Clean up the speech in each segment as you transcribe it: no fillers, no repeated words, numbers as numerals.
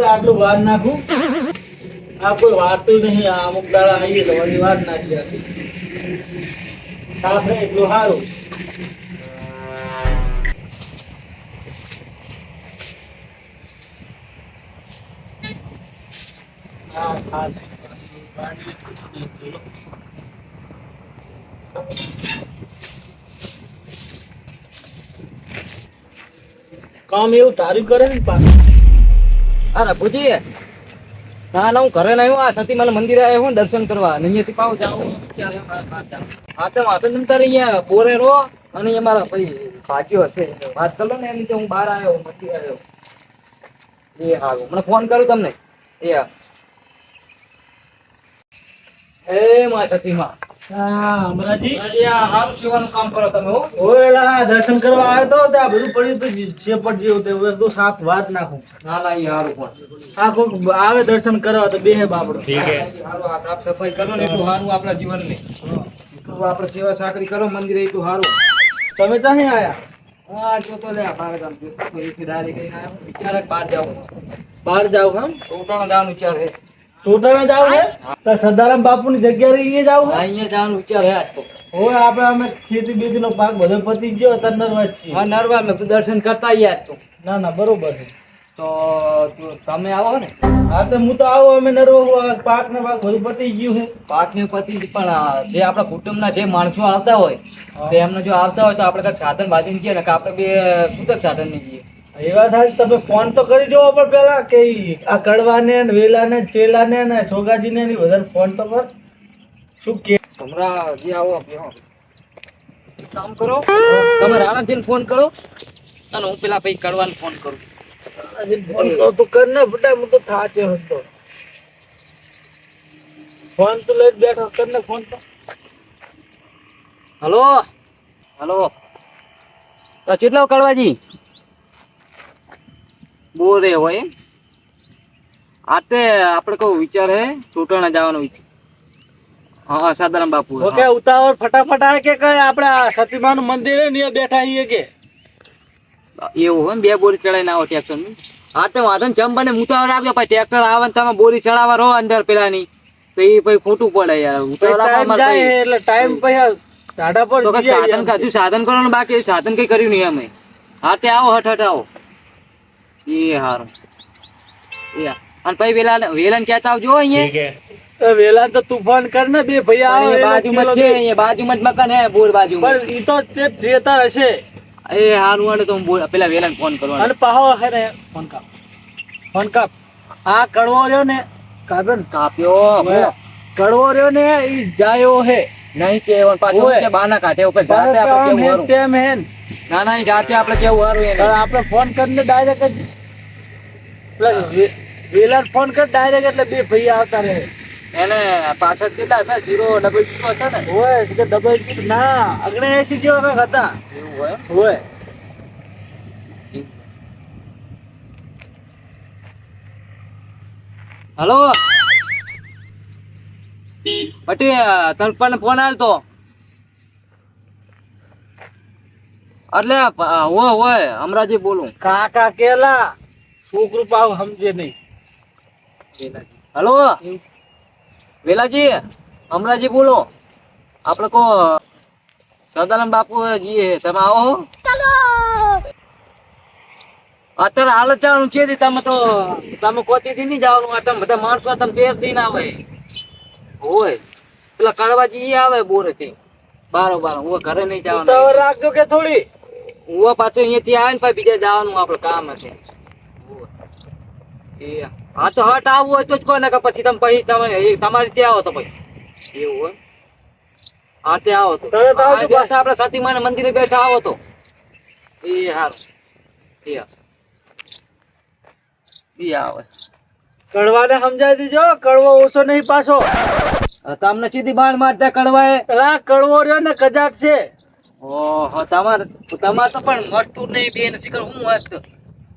આટલું વાર નાખું આ કોઈ વાતું નહીં આ અમુક દાડા આવીએ તો વળી વાર નાખી સાફ રહે એટલું સારું હા સાફ કામ એવું તારું કરે ને પાછું અરે પૂછી ના ના હું ઘરે આવ્યો આ સતીમાલ મંદિરે આવ્યો હું દર્શન કરવા અને અહીંયાથી પાવ જાઉં હા તો વાતો જમતા અહીંયા બોરે રો અને અહીંયા મારા ભાઈ ભાગ્યો હશે વાત કરો ને એની રીતે હું બહાર આવ્યો મંદિર આવ્યો એ હારું મને ફોન કરું તમને એ હા એ માં સતીમાં હા અમરાજી આ હારું સેવાનું કામ કરો તમે હો ઓલા દર્શન કરવા આવ્યો તો ત્યાં બધું પડ્યું તો શેપટ જેવું તે બધું સાફ વાત નાખું ના ના એ હારું પણ આ કોક આવે દર્શન કરવા તો બેહે બાપડો હારું આ સાફ સફાઈ કરો ને એટલું સારું આપણા જીવનને એટલું આપણે સેવા સાકરી કરો મંદિરે એટલું સારું તમે ચાહી આયા હા જો તો લે બાર ગામ થી ડાયરેક્ટ કરીને આવ્યો વિચાર બહાર જાઉં બહાર જાવ એમ ટોટાણા જવાનો વિચાર છે ટોટાણા જાવ છે તો સદારામ બાપુની જગ્યાએ અહીંયા જાવ હા, અહીંયા જવાનો વિચાર છે આજ તો હોય આપણે અમે ખેતી બીતીનો પાક બધો પતી ગયો અત્યારે નરવા જ છીએ હા નરવા મેં તું દર્શન કરતા આયા આજ તો ના ના બરોબર છે તો તમે આવો ને હા તો હું તો આવું અમે નરવા પાક ને પાક બધું પતી ગયું છે પાકની પતિ પણ જે આપણા કુટુંબના જે માણસો આવતા હોય તો એમને જો આવતા હોય તો આપણે કાંઈક સાધન બાંધીને જઈએ ને કે આપણે બે સુતક સાધન ની જઈએ એ વાત સાચી તમે ફોન તો કરી જોવો પણ પેલા કે આ કડવાને ને વેલાને ને ચેલાને ને સોગાજીને ની વધારે ફોન તો કર શું કે હમણાં જે આવો બેહો. એક કામ કરો તમે રાણાજીને ફોન કરો અને હું પેલા ભાઈ કડવાને ફોન કરું ફોન તો કર ને બટા હું તો થાચે હતો ફોન તો લઈ જ બેઠો કર ને ફોન તો હલો હલો તો કેટલો કડવાજી બોરે હોય એમ આતે આપણે કહું વિચાર હે ટોટાણા જવાનો વિચાર હા સાદારામ બાપુ ઓકે ઉતાવળ ફટાફટ આવે કે કઈ આપણે આ સતીમાનું મંદિર હે ને એ બેઠા છીએ કે એવું હોય ને બે બોરી ચડાવીને આવો ટ્રેક્ટર ની હા તો વાંધો ને જમ બને ઉતાવળ આવ્યો પછી ટ્રેક્ટર આવે ને તમે બોરી ચડાવવા રહો અંદર પેલાની તો એ પછી ખોટું પડે યાર ઉતાવળ આપવા ટાઈમ અમારે જાય એટલે ટાઈમ પછી ટાઢા પર તો કઈ જઈએ સાધન હજુ સાધન કરવાનું બાકી છે, સાધન કઈ કર્યું નહીં અમે હા તે આવો હટ હટ આવો એ હારું એ હા. અને પછી વેલાને ક્યાં આવજો અહીંયા વેલા તો તુફાન કર ને બે ભૈયા આવે બાજુમાં જ છે અહીંયા બાજુમાં જ મકાન હે બોર બાજુ પણ ઈ તો જેતા હશે એ હારું વાળે તો હું પેલા વેલાને ફોન કરવાનો અને પાહો હે ને ફોન કાપ આ કડવો રહ્યો ને કાબન કાપ્યો કડવો રહ્યો ને ઈ જાયો હે નહીં કે પાછો ઓય. કે બાના કાઢે ઉપર જાતે આપણે આમ કેવું હેન હારું તેમ હેન ના ના ઈ જાતે આપણે કેવું હારું એને પણ આપણે ફોન કરીને ડાયરેક્ટ જ પેલા વેલા ફોન કર ડાયરેક્ટ એટલે બે ભૈયા આવતા રહે એને પાછળ કેટલા હતા 000 હતા ને હોય કે ડબલ ના 79 જેવા કંઈક હતા એવું હોય હોય હલો પટી તલપણ ફોન આલતો એટલે હોય અમરાજી બોલું કાકા કેલા છોકરું પાવ સમજે નહીં હલો વેલાજી અમરાજી બોલો આપણે કો સદારામ બાપુ જીએ તમે આવો અત્યારે હાલ ચાલુ છે તમે કોતીથી નહીં જવાનું આ તમે બધા માણસો તમે તેર થઈને આવે હોય પેલા કડવાજી આવે બોરેથી બારોબાર હું ઘરે નહીં જવાનું ઉતાવળ રાખજો કે થોડી હું પાછું અહીંયાથી આવે ને પછી બીજા જવાનું આપણે કામ હશે એ હા તો હટ આવવું હોય તો જ કહો ને કે પછી તમે તમારી ત્યાં આવો તો પછી એવું હોય હા ત્યાં આવો તો તરત આવજો બેઠા આપણે સતીમાના મંદિરે બેઠા આવો તો એ હારું એ હા. ઈ આવે કડવાને સમજાવી દીજો કડવો ઓછો નહીં પાછો તમને સીધી બાણ મારતા કડવાય આ કડવો રહ્યો ને કજાક છે ઓહો તમારે તો પણ મળતું નહીં બેન શીખર હું વાત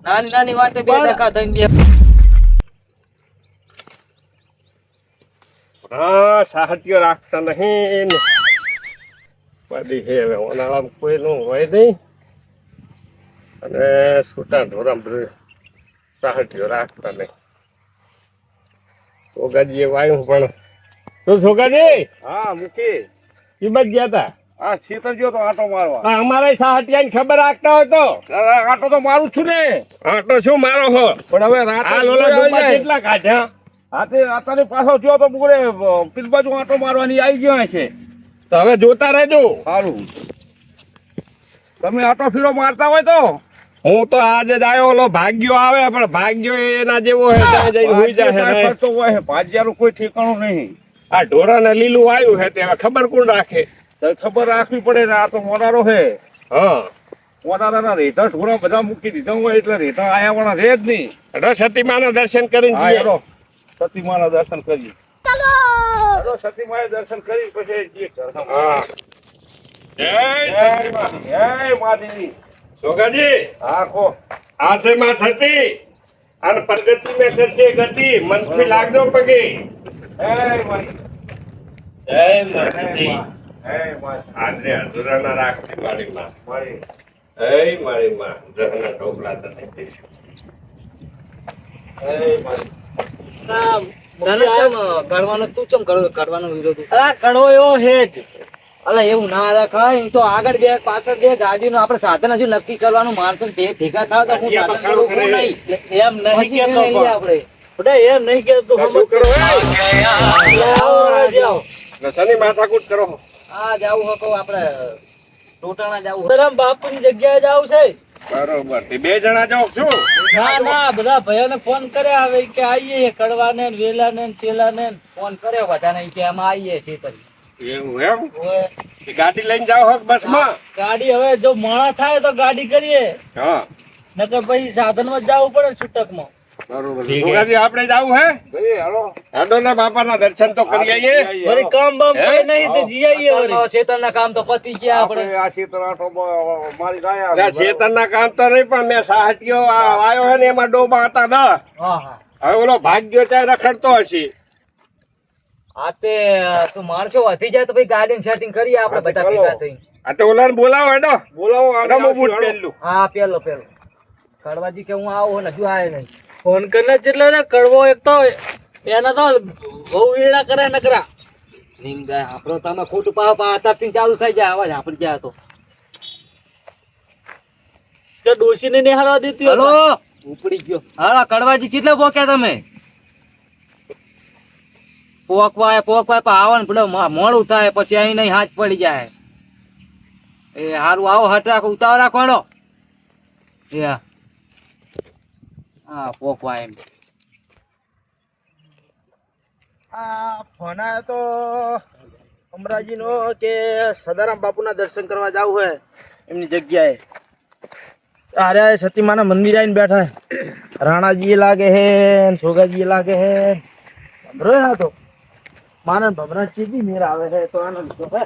નાની નાની વાતે બે ટકા થઈને બે હા સાહટીઓ રાખતા નહીં ને બધી હે હવે ઉનાળામાં કોઈનું હોય નહીં અને છૂટા ઢોરા બધું સાહટીઓ રાખતા નહીં છોકરાજીએ વાયું પણ તો છોકરાજી હા મૂકી કિંમત ગયા તા આ શીતળ ગયો તો આટો મારવા આ અમારે સાહટિયાની ખબર રાખતા હોય તો આટો તો મારું છું ને આટલો શું મારો હો પણ હવે રાતે આ લોલા આવી ડબ્બા જાય. કેટલા કાઢ્યા હાથે અત્યારે પાછો થયો તો બુકડે પેલી બાજુ આટો મારવાની આવી ગયો છે તો હવે જોતા રહેજો સારું તમે આટો ફીરો મારતા હોય તો હું તો આજે જ આવ્યો ઓલો ભાગ્યો આવે પણ ભાગ્યો એના જેવો હે ત્યાં જઈને હોઈ જાય કાંઈ ને. ફરતો હોય ભાજ્યાનું કોઈ ઠેકાણું નહીં આ ઢોરાને લીલું આવ્યું હે તે હવે ખબર કોણ રાખે તો ખબર રાખવી પડે ને આ તો મોરારો છે હા મોરારાના રેઢા ઢોરા બધા મૂકી દીધા હોય એટલે રેઢા આયા વાળા રે જ નહીં સતીમાના દર્શન કરીને હા જઈએ. હેડો સતીમાના દર્શન કરી હેડો સતીમાએ દર્શન કરી પછી જઈએ ઘરમાં. હા જય સતીમા. જય માદેવી છોકરાજી હા કો આ છે માં સતી અને પ્રગતિ મેં કરશે ગતિ મનથી લાગજો પગે જય મારી જય માતાજી જય મારી આજે અધૂરાના રાખતી મારી માં મારી જય મારી માં જહના ઢોકળા તને જય મારી તને ચમ કાઢવાનો તું ચમ કાઢવાનો વિરોધ અલા કડવો એવો હે જ અલા એવું ના રખાય ઈ તો આગળ બે પાછળ બે ગાડીનું આપણે સાધન હજુ નક્કી કરવાનું માણસો ભેગા થાવ તો હું સાધન કરું હું નહીં એમ નહીં પછી કેતો લઈ લઈએ આપણે બધા એમ નહીં કેતો તું શું કરો આવો રાજી આવો. શની માથાકૂટ કરો આ જાવું હકો આપણે ટોટાણા જાવું સદારામ બાપુની જગ્યાએ જ આવું છે બરોબર તે બે જણા જાઓ છું ના ના બધા ભાઈઓને ફોન કર્યા હવે કે આવીએ કડવાને ને વેલાને ને ચેલાને ને. ફોન કર્યો બધાને કે આમાં આવીએ છીએ કરી એવું એમ ઓય, તે ગાડી લઈને જાઓ હક બસમાં ગાડી હવે જો મોડા થાય તો ગાડી કરીએ હા નકર પછી સાધનમાં જ જવું પડે છૂટકમાં. બરોબર છોકરાજી આપણે જાવું હે જઈએ હાલો હાડો ના બાપાના દર્શન તો કરી આવીએ વળી કામ બામ કઈ નહીં તો જી આવીએ વળી. શેતરના કામ તો પતી ગયા આપણે આપણે આ શીતળ આટો મારી ગયા ના શેતરના કામ તો નહીં પણ મેં સાહટિયો આવ્યો હે ને એમાં ડોબા હતા દસ હા હા હવે ઓલો ભાગ્યો ચાય રખડતો હશે આ તે તું માણસો વધી જાય તો ભાઈ ગાડીનું સેટિંગ કરીએ આપણે બધા ભેગા થઈને આ તો ઓલાને બોલાવો હેડો બોલાવો આગળ રમો બૂટ આવશું, પહેરલું હા પેલો કડવાજી કે હું આવું ને હજુ આવે નહીં ફોન કરીને જેટલો ને કડવો એક તો એના તો બહુ વેડા કરે નકરા. નીમ જાય આપણો તમે ખોટું પાવ અત્યારથી ચાલુ થઈ જાય અવાજ આપણે ગયા તો કે ડોશીને નિહાળવા દેતી હલો ઉપડી ગયો હા કડવાજી કેટલા પોક્યા તમે પોકવાય પણ આવવાનું પેલો મોડું થાય પછી અહીં નહીં હાથ પડી જાય એ હારું આવો હટ રાખો ઉતાવળ રાખો હેડો એ હા પોકવાય એમ આ ફોન આવ્યો તો અમરાજીનો કે સદારામ બાપુના દર્શન કરવા જવું હોય એમની જગ્યાએ અરે સતીમાના મંદિર આવીને બેઠા હે. રાણાજી લાગે હે ને છોગાજી લાગે હે ભમરો હા તો માનન ભમરા ચીજી મેર આવે હે તો આનંદ તો હે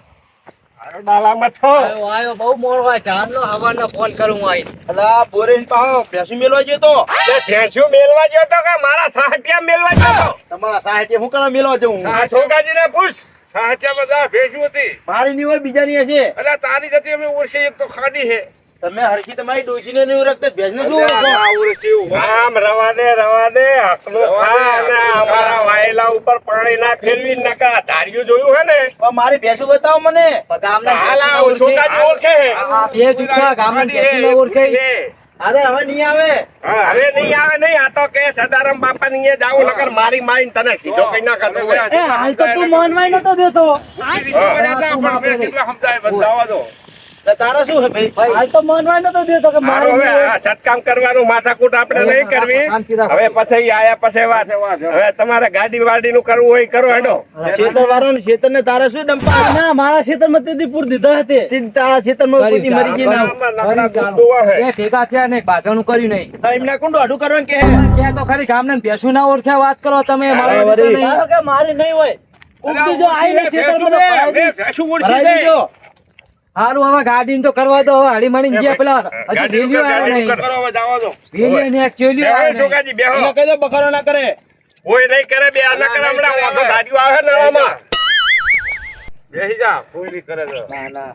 આયો ડાલામાં છો આયો બહુ મોડો હોય ચાંદલો હવાનો ફોન કરું આઈ અલા બોરેન પાહો પેસી મેલવા ગયો તો તે ભેંસ્યું મેલવા ગયો તો કે મારા સાહટિયા મેલવા ગયો તો તમારા સાહેબ હું કરવા મેલવા જવું આ છોકરાજીને પૂછ સાહટિયા બધા ભેંસું હતી મારી ની હોય બીજાની હશે એટલે તારી જતી અમે ઓળખી એક તો ખાડી છે તમે હરખી તમારી ડોશીને નહીં ઓળખતા ભેંસને શું ઓળખો આ ઓળખ્યું. આમ રવા દે હકનો ખા અને અમારા વાયેલા ઉપર પાણી ના ફેરવી નકા ધાર્યું જોયું હે ને પણ મારી ભેંસું બતાવો મને હાલ આ છોકરાજી ઓળખે હે આ બે જુઠ્ઠા ગામના બેસીને ઓળખે અરે હવે નહીં આવે હા, હવે નહીં આવે નહીં આ તો કે સદારામ બાપા ની જાવું નકર મારી માઈને તને સીધો કઈ ના ખાતો હોય એ હાલ તો તું માનવાય નતો દેતો. પણ મેં કેટલા સમજાય બતાવવા દો એટલે તારા શું હે ભાઈ હાલ તો માનવાય નતો દેતો કે મારું મારે હવે આ સટકામ કરવાનું માથાકૂટ આપણે નહીં કરવી શાંતિ રાખો. હવે પછી આયા પછી વાત હવે તમારે ગાડી વાડી નું કરવું હોય કરો હેડો ખેતર વાળો ને ખેતર ને તારે શું ડંપા ના મારા ખેતરમાં તેથી પૂર દીધો હતી. ચિંતા ખેતર માં કોઈ મરી ગઈ ના આમાં નકરા દુવા હે એ ભેગા થયા ને પાછળનું કર્યું નહીં તો એમને કોણ દોઢું કરવાનું કે ક્યાં તો ખરી ગામને બેસું ના ઓળખ્યા વાત કરો તમે અરે મારો વળી. નહીં ધારો કે મારી નહીં હોય ઉગતી જો આઈને ખેતરમાં તો પરાઈ દઈશ. ભરાઈ દીધો હારું હવે ગાડી તો કરવા દો હવે હળી મળી ગયા પેલા હજુ રેલિયો આવ્યો નહીં રેલિયો ને એકચ્યુઅલી આવ્યો નહીં. છોકરાજી બેહો એને કહી દો બખારો ના કરે કોઈ નહીં કરે બે ના કરે હમણાં વાંધો ગાડીઓ આવે ને નળામાં બેસી જા કોઈ નહીં કરે તો. ના ના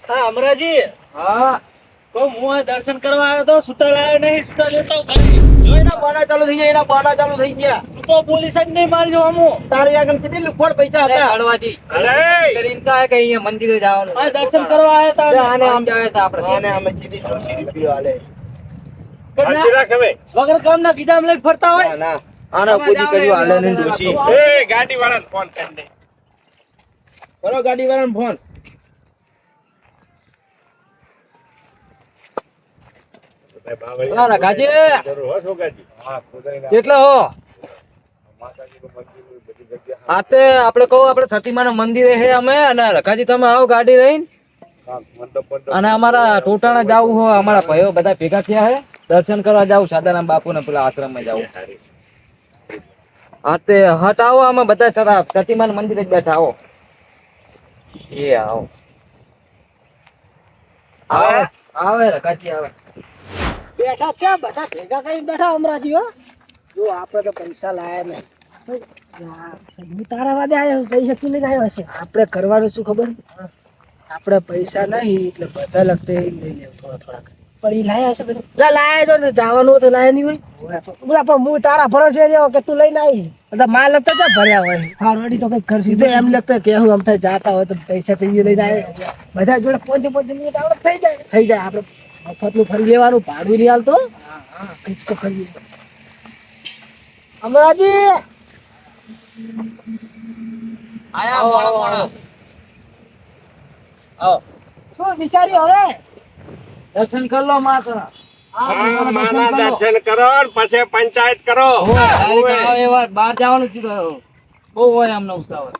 હા અમરાજી હા તો હું આ દર્શન કરવા આવ્યો તો સુતા લાવ્યો નહીં સુતા લેતો ખાલી. જો એના બાના ચાલુ થઈ ગયા, એના બાના ચાલુ થઈ ગયા. તું તો પોલીસ જ નહીં મારજો અમો. તારી આગળ કેટલી લુખવાડ પૈસા હતા. કડવાજી અરે કરીને તો આ કે અહીંયા મંદિરે જવાનું આ દર્શન કરવા આયા તા. આને આમ જાય તો આપણે આને આમે સીધી 300 રૂપિયા હાલે. પણ હાથી રાખ હવે. વગર કામના ગીધામ લઈને ફરતા હોય. ના ના આના કોઈ કર્યું હાલે નહીં ડોશી. એ ગાડી વાળાને ફોન કરી દે. કરો ગાડી વાળાને ફોન. ના રખાજી જરૂર હો છોકરાજી. કેટલા હો આતે આપણે કહું આપણે સતીમાના મંદિરે હે અમે અને રખાજી તમે આવો ગાડી લઈને અને અમારા ટોટાણા જાવું હો અમારા ભાઈઓ બધા ભેગા થયા હે દર્શન કરવા જાવું સાદારામ બાપુ ને પેલા આશ્રમમાં જાવું આતે હટ આવો અમે બધા સતીમાના મંદિરે જ બેઠા આવો એ આવો આવે આવે રખાજી આવે બેઠા છે બધા ભેગા કઈ બેઠા અમરાજી હો જો આપણે તો પૈસા લાયા નહીં હું તારા વાદે આવ્યો પૈસા તું લઈને આવ્યો હશે આપણે કરવાનું શું ખબર આપણે પૈસા નહીં એટલે બધા લગતે લઈ લેવું થોડા થોડા પણ એ લાયા હશે બધા લાયા તો ને જવાનું તો લાયા નહીં હોય બોલા પણ હું તારા ભરોસે રહ્યો કે તું લઈને આવી બધા માલ લગતા ત્યાં ભર્યા હોય હા રોડી તો કઈ કરશું તો એમ લગતા કે હું આમ થાય જાતા હોય તો પૈસા તો એ લઈને આવે બધા જોડે પોંચે નહીં આવડે થઈ જાય આપણે મફતનું ફરી લેવાનું ભાડું નહીં હાલતો હા કંઈક તો કરીએ અમરાજી આયા મોળો મોળો આવો શું વિચાર્યું હવે દર્શન કર લો માતા હા, માના દર્શન કરો ને પછી પંચાયત કરો. બહાર જવાનું શું થયું? બહુ હોય આમનો ઉતાવળ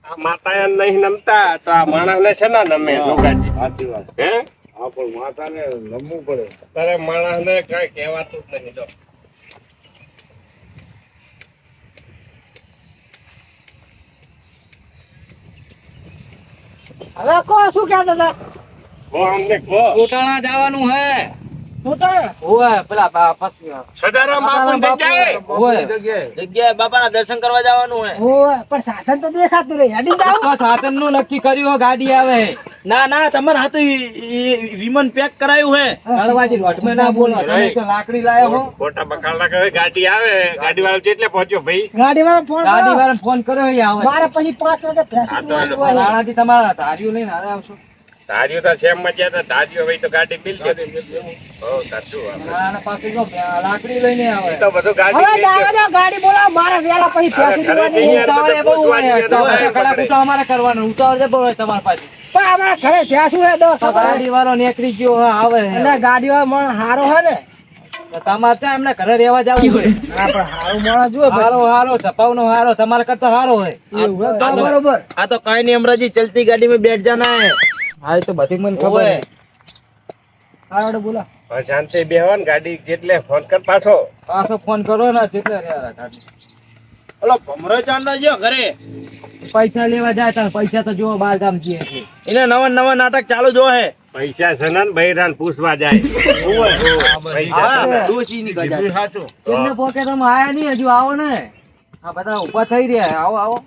આ માતા નહીં નમતા તો આ માણસને છે ને નમે છોકરાજી. સાચી વાત. હે હા પણ માતાને નમવું પડે. તારે માણસને કઈ કહેવાતું જ નહીં. જો હવે કો શું કહેતા હતા કો અમને કો. ટોટાણા જવાનું હે ટોટાણા ઓય પેલા પછી સદારામ બાપુ જગ્યાએ. ઓય જગ્યાએ બાપાના દર્શન કરવા જવાનું હે. ઓય પણ સાધન તો દેખાતું રહે હેડી જાવ તો સાધન નું નક્કી કર્યું હો ગાડી આવે ના ના તમારે હાથે વિમાન પેક કરાયું હે. કડવાજી લોટમે ના બોલો તમે તો લાકડી લાયો હો ખોટા બકાલા કહે ગાડી આવે. ગાડી વાળો કેટલે પહોંચ્યો ભાઈ? ગાડી વાળા ફોન ગાડી કરો વાળાને ફોન કર્યો એ આવે મારે પછી 5 વાગે ભેંસ આ તો દોવાનું હોય. નાણાથી તમારા ધાર્યું લઈને હારે આવશો ધાર્યો તો સેમ માં ગયા હતા. ધાર્યો ભાઈ તો ગાડી મિલ છે. હો સાચું વાત. અને પાછું જો લાકડી લઈને આવે એ તો બધું ગાડી હવે મિલ જાવા છે. દો ગાડી બોલાવો મારે વેલા પછી ભેંસ ઘરે દોવાની જઈએ. હોય. ઉતાવળ એ બહુ હોય તો પૂછવા કલાક તો અમારે કરવાનું ઉતાવળ જે બહુ હોય તમારા પાસે પણ અમારા ઘરે ભેંસ હોય તો તો ગાડી વાળો નીકળી ગયો હા, આવે અને ગાડી વાળો માણસ હારો હે ને તો તમારે ત્યાં એમને ઘરે રહેવા જવું હોય હા પણ હારો માણસ જુએ હારો હારો છપાવનો હારો તમારા કરતા હારો હોય એવું હોય તો બરોબર આ તો કઈ નહીં અમરાજી ચલતી ગાડી में बैठ जाना है. હા એ તો બધી મને ખબર ઓય. છે. હારો બોલા હવે શાંતિ બેહો ને ગાડી જેટલે ફોન કર પાછો. પાછો ફોન કરો ને જેટલે રહ્યા ગાડી. ઓલો ભમરો ચાંદા જો ઘરે પૈસા લેવા જાય તાર પૈસા તો જુઓ બાર ગામ છીએ એટલે. એને નવા નવા નાટક ચાલુ જો હે. પૈસા છે ને બૈરાને પૂછવા જાય. પૈસા છે ને. ડોશીની ગજા. એમને પોકેટમાં આયા નહીં હજુ આવો ને આ બધા ઊભા થઈ રહ્યા આવો આવો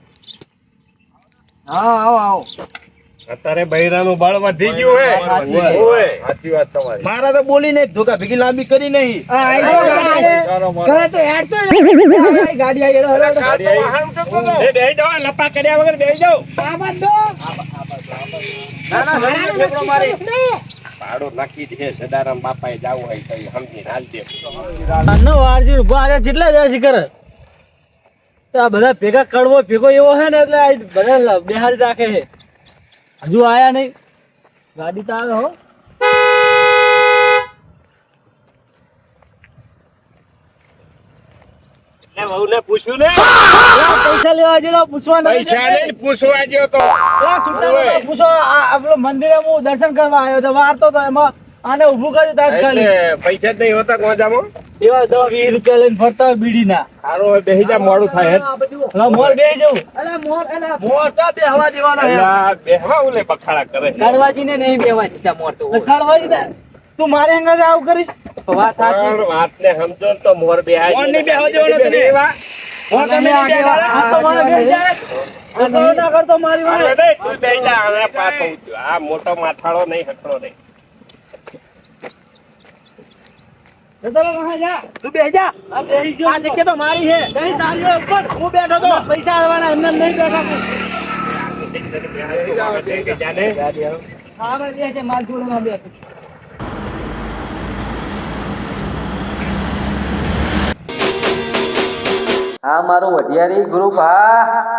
હા આવો આવો અત્યારે બૈરાનું બળ વધી ગયું હે. સાચી ઓય. સાચી વાત તમારી. મારા તો બોલીને એક ધોકા ભેગી લાંબી કરી નહીં. આ આઈ ગયો ગાડી ચાલો મારો. ઘરે તો હેડ તો ગાડી આવી ગયો હરો ગાડી આવી. એ બેહી જાઓ, લપા કર્યા વગર બેહી જાઓ. આવા દો ના ના ઘણી ઠેકડો મારી. ભાડું નક્કી છે. સદારામ બાપાએ જાવું હોય તો એ સમજીને હાલ દે. આનો વારજી ઉભા રહ્યા જેટલા રહ્યા કરે તો આ બધા ભેગા કડવો ભેગો એવો છે ને એટલે આ બધા બેહાડી રાખે છે. હજુ આયા નહીં. ગાડી તો આવે હો. એટલે વહુને પૂછ્યું ને. પેલા પૈસા લેવા જેલો પૂછવા નથી પૈસા જતા. લઈને પૂછવા ગયો તો. પેલા છૂટાનો તો પૂછો આપણો મંદિરે હું દર્શન કરવા આવ્યો તો વારતો તો એમાં આને ઊભું કર્યું તાત્કાલિક. એટલે પૈસા જ નહીં હોતા ગોજામાં. એવા 10-20 રૂપિયા લઈને ફરતા હોય બીડીના. સારું હવે બેહી જા, મોડું થાય હે. પેલા મોર બેસી જવું. અલા મોર અલા મોર તો બેહવા દેવાનો હે. અલા, બેહવા ઓલે બખાડા કરે. કડવાજીને નહીં બેવા દીધા મોટું લખાડવા જ તું મારે અંગાજે આવું કરીશ. વાત સાચી પણ વાતને સમજો ને તો મોર બેહાય. મોર નહીં બેહવા દેવાનો તને. બેહવા. મોર તમે નહીં બેહવાના. આ તો મારે બેસી જાય. લખાડો ના કરતો મારી અરે વાંહે. નહીં, તું બેહી જા, હવે પાછો ઉઠ્યો. આ મોટો માથાળો નહીં હકડો નહીં. તું બેસી જા. આ જગ્યા તો મારી છે. હું બેઠો તો. પૈસા આવવાના અંદર નહીં બેઠા હા ભાઈ બે છે માલ જોડે ના બે આ મારું વઢિયારી ગ્રુપ હા